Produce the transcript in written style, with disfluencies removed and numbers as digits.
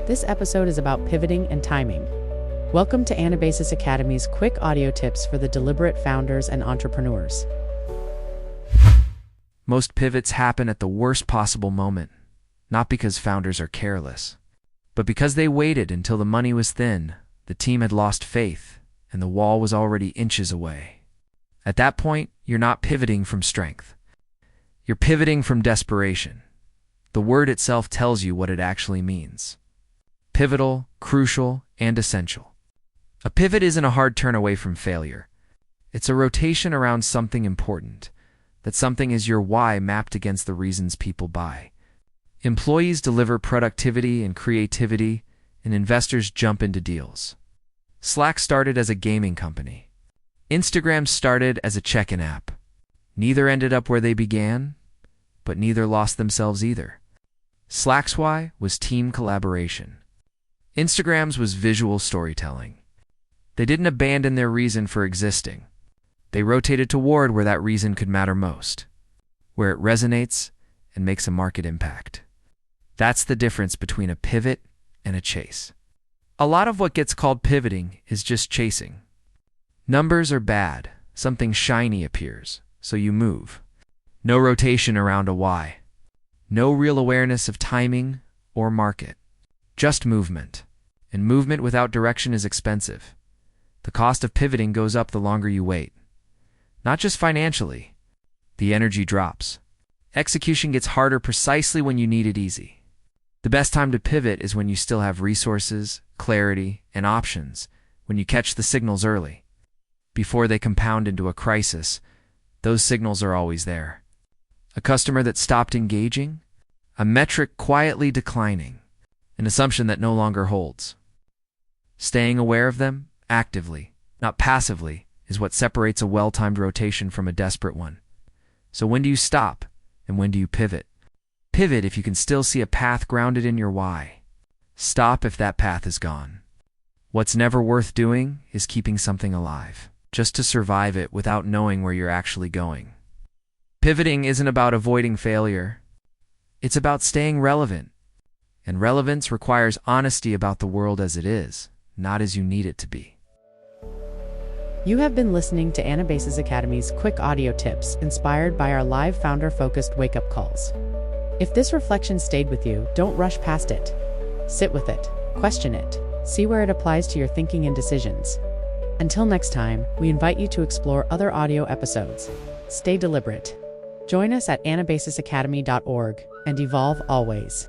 This episode is about pivoting and timing. Welcome to Anabasis Academy's quick audio tips for the deliberate founders and entrepreneurs. Most pivots happen at the worst possible moment, not because founders are careless, but because they waited until the money was thin, the team had lost faith, and the wall was already inches away. At that point, you're not pivoting from strength. You're pivoting from desperation. The word itself tells you what it actually means. Pivotal, crucial, and essential. A pivot isn't a hard turn away from failure. It's a rotation around something important. That something is your why mapped against the reasons people buy. Employees deliver productivity and creativity, and investors jump into deals. Slack started as a gaming company. Instagram started as a check-in app. Neither ended up where they began, but neither lost themselves either. Slack's why was team collaboration. Instagram's was visual storytelling. They didn't abandon their reason for existing. They rotated toward where that reason could matter most, where it resonates and makes a market impact. That's the difference between a pivot and a chase. A lot of what gets called pivoting is just chasing. Numbers are bad. Something shiny appears, so you move. No rotation around a why. No real awareness of timing or market. Just movement. And movement without direction is expensive. The cost of pivoting goes up the longer you wait. Not just financially. The energy drops. Execution gets harder precisely when you need it easy. The best time to pivot is when you still have resources, clarity, and options, when you catch the signals early. Before they compound into a crisis, those signals are always there. A customer that stopped engaging, a metric quietly declining, an assumption that no longer holds. Staying aware of them, actively, not passively, is what separates a well-timed rotation from a desperate one. So when do you stop, and when do you pivot? Pivot if you can still see a path grounded in your why. Stop if that path is gone. What's never worth doing is keeping something alive, just to survive it without knowing where you're actually going. Pivoting isn't about avoiding failure. It's about staying relevant. And relevance requires honesty about the world as it is, not as you need it to be. You have been listening to Anabasis Academy's quick audio tips inspired by our live founder-focused wake-up calls. If this reflection stayed with you, don't rush past it. Sit with it, question it, see where it applies to your thinking and decisions. Until next time, we invite you to explore other audio episodes. Stay deliberate. Join us at anabasisacademy.org and evolve always.